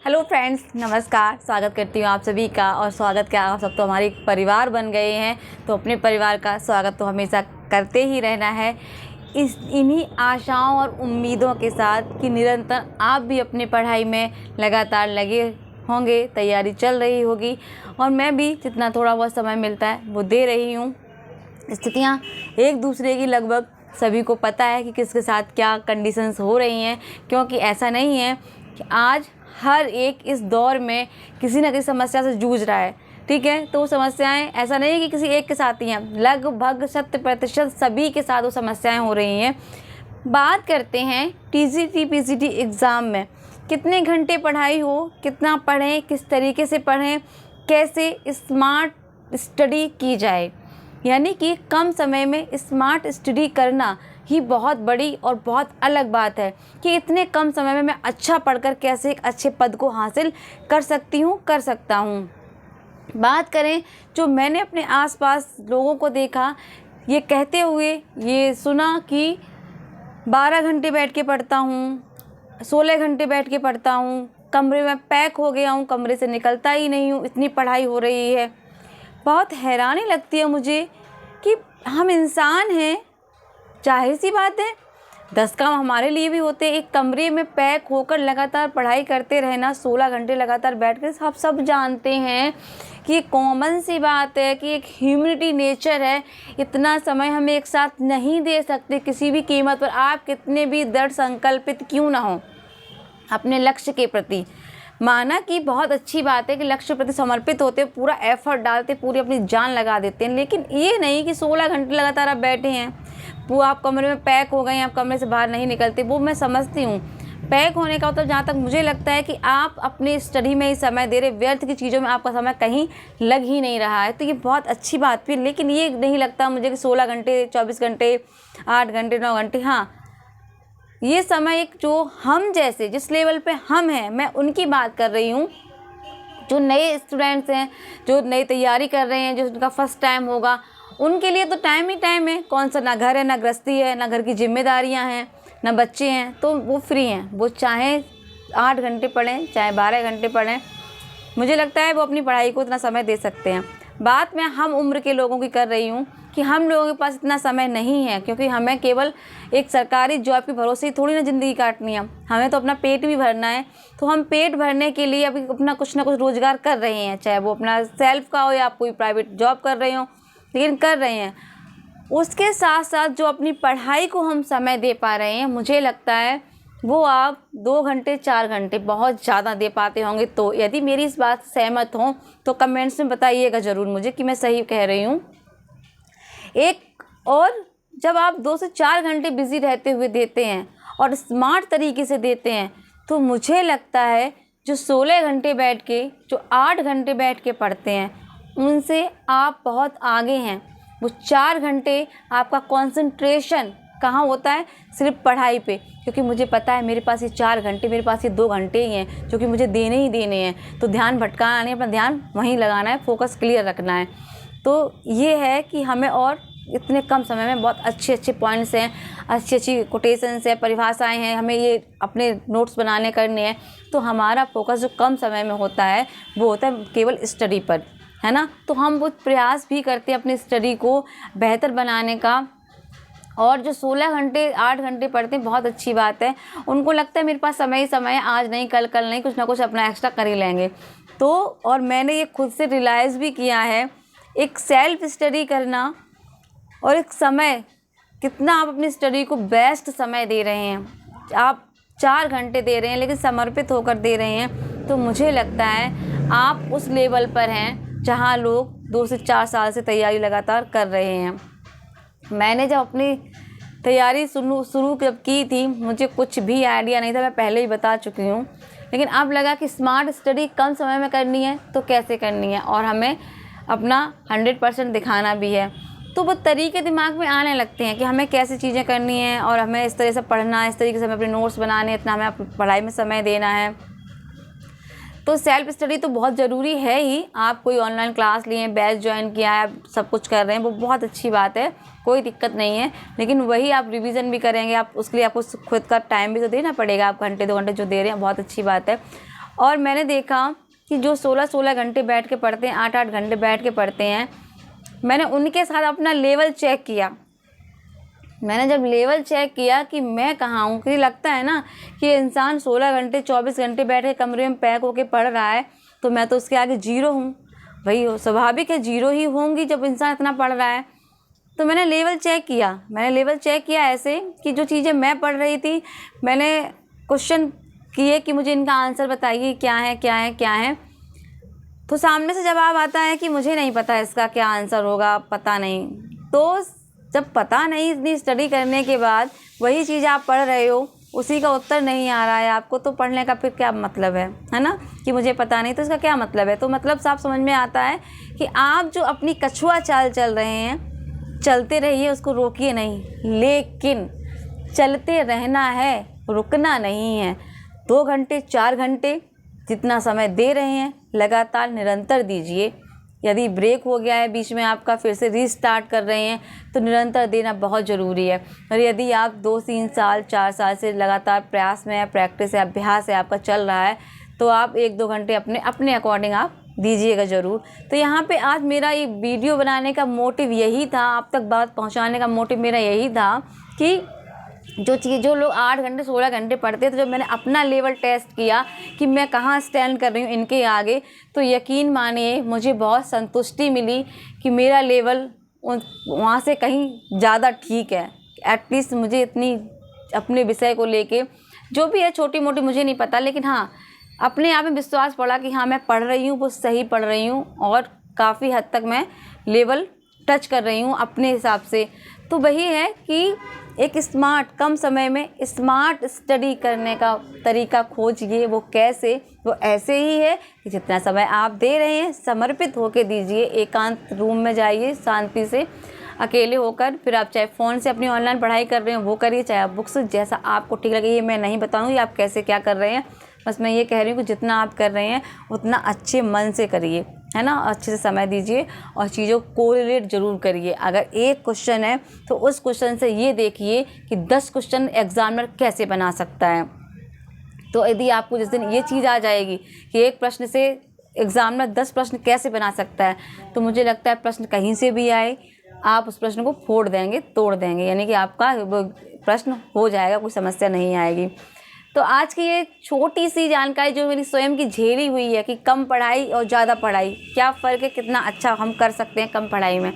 Hello friends, नमस्कार। स्वागत करती हूँ आप सभी का। और स्वागत क्या, आप सब तो हमारे एक परिवार बन गए हैं, तो अपने परिवार का स्वागत तो हमेशा करते ही रहना है। इन्हीं आशाओं और उम्मीदों के साथ कि निरंतर आप भी अपनी पढ़ाई में लगातार लगे होंगे, तैयारी चल रही होगी और मैं भी जितना थोड़ा बहुत समय मिलता है वो दे रही हूँ। स्थितियाँ एक दूसरे की लगभग सभी को पता है कि किसके साथ क्या कंडीशंस हो रही हैं, क्योंकि ऐसा नहीं है कि आज हर एक इस दौर में किसी न किसी समस्या से जूझ रहा है। ठीक है, तो वो समस्याएं ऐसा नहीं है कि किसी एक के साथ ही हैं, लगभग 100% सभी के साथ वो समस्याएं हो रही हैं। बात करते हैं टीजीटी पीजीटी एग्ज़ाम में कितने घंटे पढ़ाई हो, कितना पढ़ें, किस तरीके से पढ़ें, कैसे स्मार्ट स्टडी की जाए। यानी कि कम समय में स्मार्ट स्टडी करना ही बहुत बड़ी और बहुत अलग बात है कि इतने कम समय में मैं अच्छा पढ़कर कैसे एक अच्छे पद को हासिल कर सकता हूँ। बात करें जो मैंने अपने आसपास लोगों को देखा ये कहते हुए ये सुना कि 12 घंटे बैठ के पढ़ता हूँ, 16 घंटे बैठ के पढ़ता हूँ, कमरे में पैक हो गया हूँ, कमरे से निकलता ही नहीं हूँ, इतनी पढ़ाई हो रही है। बहुत हैरानी लगती है मुझे कि हम इंसान हैं, जाहिर सी बात है 10 काम हमारे लिए भी होते हैं। एक कमरे में पैक होकर लगातार पढ़ाई करते रहना, 16 घंटे लगातार बैठकर, आप सब जानते हैं कि कॉमन सी बात है कि एक ह्यूमैनिटी नेचर है। इतना समय हम एक साथ नहीं दे सकते किसी भी कीमत पर, आप कितने भी दृढ़ संकल्पित क्यों ना हो अपने लक्ष्य के प्रति। माना कि बहुत अच्छी बात है कि लक्ष्य प्रति समर्पित होते, पूरा एफर्ट डालते, पूरी अपनी जान लगा देते हैं, लेकिन ये नहीं कि 16 घंटे लगातार आप बैठे हैं, वो आप कमरे में पैक हो गए हैं, आप कमरे से बाहर नहीं निकलते। वो मैं समझती हूँ, पैक होने का मतलब जहाँ तक मुझे लगता है कि आप अपनी स्टडी में ही समय दे रहे, व्यर्थ की चीज़ों में आपका समय कहीं लग ही नहीं रहा है, तो ये बहुत अच्छी बात भी। लेकिन ये नहीं लगता मुझे कि 16 घंटे, 24 घंटे, 8 घंटे, 9 घंटे, हाँ ये समय एक जो हम जैसे जिस लेवल पे हम हैं, मैं उनकी बात कर रही हूँ, जो नए स्टूडेंट्स हैं, जो नई तैयारी कर रहे हैं, जो उनका फर्स्ट टाइम होगा, उनके लिए तो टाइम ही टाइम है। कौन सा, ना घर है, ना गृहस्थी है, ना घर की जिम्मेदारियां हैं, ना बच्चे हैं, तो वो फ्री हैं। वो चाहे 8 घंटे पढ़ें, चाहे 12 घंटे पढ़ें, मुझे लगता है वो अपनी पढ़ाई को इतना समय दे सकते हैं। बात मैं हम उम्र के लोगों की कर रही हूँ कि हम लोगों के पास इतना समय नहीं है, क्योंकि हमें केवल एक सरकारी जॉब के भरोसे ही थोड़ी ना ज़िंदगी काटनी है, हमें तो अपना पेट भी भरना है। तो हम पेट भरने के लिए अभी अपना कुछ ना कुछ रोज़गार कर रहे हैं, चाहे वो अपना सेल्फ का हो या आप कोई प्राइवेट जॉब कर रहे हो, लेकिन कर रहे हैं। उसके साथ साथ जो अपनी पढ़ाई को हम समय दे पा रहे हैं, मुझे लगता है वो आप 2 घंटे 4 घंटे बहुत ज़्यादा दे पाते होंगे। तो यदि मेरी इस बात से सहमत हों तो कमेंट्स में बताइएगा ज़रूर मुझे कि मैं सही कह रही हूँ। एक और जब आप 2 से 4 घंटे बिज़ी रहते हुए देते हैं और स्मार्ट तरीके से देते हैं, तो मुझे लगता है जो 16 घंटे बैठ के, जो 8 घंटे बैठ के पढ़ते हैं, उनसे आप बहुत आगे हैं। वो 4 घंटे आपका कंसंट्रेशन कहाँ होता है, सिर्फ पढ़ाई पे, क्योंकि मुझे पता है मेरे पास ये 4 घंटे, मेरे पास ये 2 घंटे ही हैं जो कि मुझे देने ही देने हैं। तो ध्यान भटकाना नहीं, अपना ध्यान वहीं लगाना है, फोकस क्लियर रखना है। तो ये है कि हमें और इतने कम समय में बहुत अच्छे अच्छे पॉइंट्स हैं, अच्छी अच्छी कोटेशंस हैं, परिभाषाएं हैं, हमें ये अपने नोट्स बनाने करने हैं। तो हमारा फोकस जो कम समय में होता है वो होता है केवल स्टडी पर, है ना। तो हम वो प्रयास भी करते हैं अपनी स्टडी को बेहतर बनाने का। और जो 16 घंटे 8 घंटे पढ़ते हैं, बहुत अच्छी बात है, उनको लगता है मेरे पास समय ही समय है, आज नहीं कल, कल नहीं, कुछ ना कुछ अपना एक्स्ट्रा कर ही लेंगे। तो और मैंने ये खुद से रियलाइज़ भी किया है, एक सेल्फ स्टडी करना और एक समय, कितना आप अपनी स्टडी को बेस्ट समय दे रहे हैं। आप 4 घंटे दे रहे हैं लेकिन समर्पित होकर दे रहे हैं, तो मुझे लगता है आप उस लेवल पर हैं जहां लोग 2 से 4 साल से तैयारी लगातार कर रहे हैं। मैंने जब अपनी तैयारी शुरू जब की थी, मुझे कुछ भी आइडिया नहीं था, मैं पहले ही बता चुकी हूँ। लेकिन अब लगा कि स्मार्ट स्टडी कम समय में करनी है तो कैसे करनी है, और हमें अपना 100% दिखाना भी है। तो वो तरीके दिमाग में आने लगते हैं कि हमें कैसी चीज़ें करनी है और हमें इस तरह से पढ़ना है, इस तरीके से हमें अपने नोट्स बनाने हैं, इतना हमें पढ़ाई में समय देना है। तो सेल्फ स्टडी तो बहुत ज़रूरी है ही। आप कोई ऑनलाइन क्लास लिए, बैच ज्वाइन किया है, आप सब कुछ कर रहे हैं, वो बहुत अच्छी बात है, कोई दिक्कत नहीं है। लेकिन वही आप रिवीजन भी करेंगे, आप उसके लिए आपको खुद का टाइम भी तो देना पड़ेगा। आप घंटे 2 घंटे जो दे रहे हैं, बहुत अच्छी बात है। और मैंने देखा कि जो 16-16 घंटे बैठ के पढ़ते हैं, 8-8 घंटे बैठ के पढ़ते हैं, मैंने उनके साथ अपना लेवल चेक किया। मैंने जब लेवल चेक किया कि मैं कहाँ हूँ, क्योंकि लगता है ना कि इंसान 16 घंटे 24 घंटे बैठ के कमरे में पैक होके पढ़ रहा है, तो मैं तो उसके आगे जीरो हूँ। भाई स्वाभाविक है, जीरो ही होंगी जब इंसान इतना पढ़ रहा है। तो मैंने लेवल चेक किया ऐसे कि जो चीज़ें मैं पढ़ रही थी, मैंने क्वेश्चन किए कि मुझे इनका आंसर बताइए, क्या है। तो सामने से जवाब आता है कि मुझे नहीं पता इसका क्या आंसर होगा, पता नहीं। तो जब पता नहीं, इतनी स्टडी करने के बाद वही चीज़ आप पढ़ रहे हो, उसी का उत्तर नहीं आ रहा है आपको, तो पढ़ने का फिर क्या मतलब है ना? कि मुझे पता नहीं तो इसका क्या मतलब है। तो मतलब साफ समझ में आता है कि आप जो अपनी कछुआ चाल चल रहे हैं, चलते रहिए, उसको रोकिए नहीं, लेकिन चलते रहना है, रुकना नहीं है। 2 घंटे 4 घंटे जितना समय दे रहे हैं, लगातार निरंतर दीजिए। यदि ब्रेक हो गया है बीच में आपका, फिर से रीस्टार्ट कर रहे हैं, तो निरंतर देना बहुत ज़रूरी है। और यदि आप 2-3 साल 4 साल से लगातार प्रयास में है, प्रैक्टिस है, अभ्यास है आपका चल रहा है, तो आप 1-2 घंटे अपने अकॉर्डिंग आप दीजिएगा ज़रूर। तो यहाँ पे आज मेरा ये वीडियो बनाने का मोटिव यही था, आप तक बात पहुँचाने का मोटिव मेरा यही था कि जो लोग 8 घंटे 16 घंटे पढ़ते थे, जब मैंने अपना लेवल टेस्ट किया कि मैं कहाँ स्टैंड कर रही हूँ इनके आगे, तो यकीन मानिए मुझे बहुत संतुष्टि मिली कि मेरा लेवल वहाँ से कहीं ज़्यादा ठीक है। एटलीस्ट मुझे इतनी अपने विषय को लेके, जो भी है छोटी मोटी मुझे नहीं पता, लेकिन हाँ अपने आप में विश्वास पड़ा कि हाँ मैं पढ़ रही हूँ, वो सही पढ़ रही हूँ और काफ़ी हद तक मैं लेवल टच कर रही हूँ अपने हिसाब से। तो वही है कि एक कम समय में स्मार्ट स्टडी करने का तरीका खोजिए। वो कैसे? वो ऐसे ही है कि जितना समय आप दे रहे हैं समर्पित होकर दीजिए। एकांत रूम में जाइए, शांति से अकेले होकर, फिर आप चाहे फ़ोन से अपनी ऑनलाइन पढ़ाई कर रहे हो वो करिए, चाहे आप बुक्स, जैसा आपको ठीक लगे। ये मैं नहीं बताऊँगी आप कैसे क्या कर रहे हैं, बस मैं ये कह रही हूँ कि जितना आप कर रहे हैं उतना अच्छे मन से करिए, है ना, अच्छे से समय दीजिए और चीज़ों को कोरिलेट ज़रूर करिए। अगर एक क्वेश्चन है तो उस क्वेश्चन से ये देखिए कि 10 क्वेश्चन एग्जामिनर कैसे बना सकता है। तो यदि आपको जिस दिन ये चीज़ आ जाएगी कि एक प्रश्न से एग्जामिनर 10 प्रश्न कैसे बना सकता है, तो मुझे लगता है प्रश्न कहीं से भी आए आप उस प्रश्न को फोड़ देंगे, तोड़ देंगे, यानी कि आपका प्रश्न हो जाएगा, कोई समस्या नहीं आएगी। तो आज की ये छोटी सी जानकारी जो मेरी स्वयं की झेली हुई है कि कम पढ़ाई और ज़्यादा पढ़ाई क्या फ़र्क है, कितना अच्छा हम कर सकते हैं कम पढ़ाई में।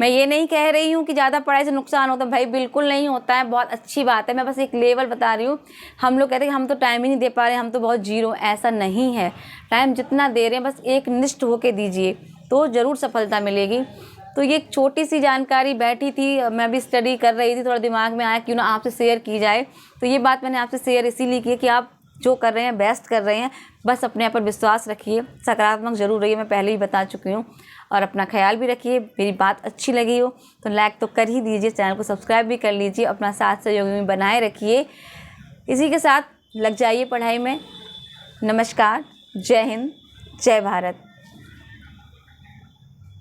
मैं ये नहीं कह रही हूँ कि ज़्यादा पढ़ाई से नुकसान होता है, भाई बिल्कुल नहीं होता है, बहुत अच्छी बात है। मैं बस एक लेवल बता रही हूँ। हम लोग कहते हैं कि हम तो टाइम ही नहीं दे पा रहे, हम तो बहुत जीरो, ऐसा नहीं है। टाइम जितना दे रहे हैं बस एक निष्ठ होके दीजिए तो ज़रूर सफलता मिलेगी। तो ये छोटी सी जानकारी बैठी थी, मैं भी स्टडी कर रही थी, थोड़ा दिमाग में आया क्यों ना आपसे शेयर की जाए। तो ये बात मैंने आपसे शेयर इसीलिए की कि आप जो कर रहे हैं बेस्ट कर रहे हैं, बस अपने आप पर विश्वास रखिए, सकारात्मक ज़रूर रहिए, मैं पहले ही बता चुकी हूँ। और अपना ख्याल भी रखिए। मेरी बात अच्छी लगी हो तो लाइक तो कर ही दीजिए, चैनल को सब्सक्राइब भी कर लीजिए, अपना साथ सहयोग में बनाए रखिए। इसी के साथ लग जाइए पढ़ाई में। नमस्कार, जय हिंद, जय भारत।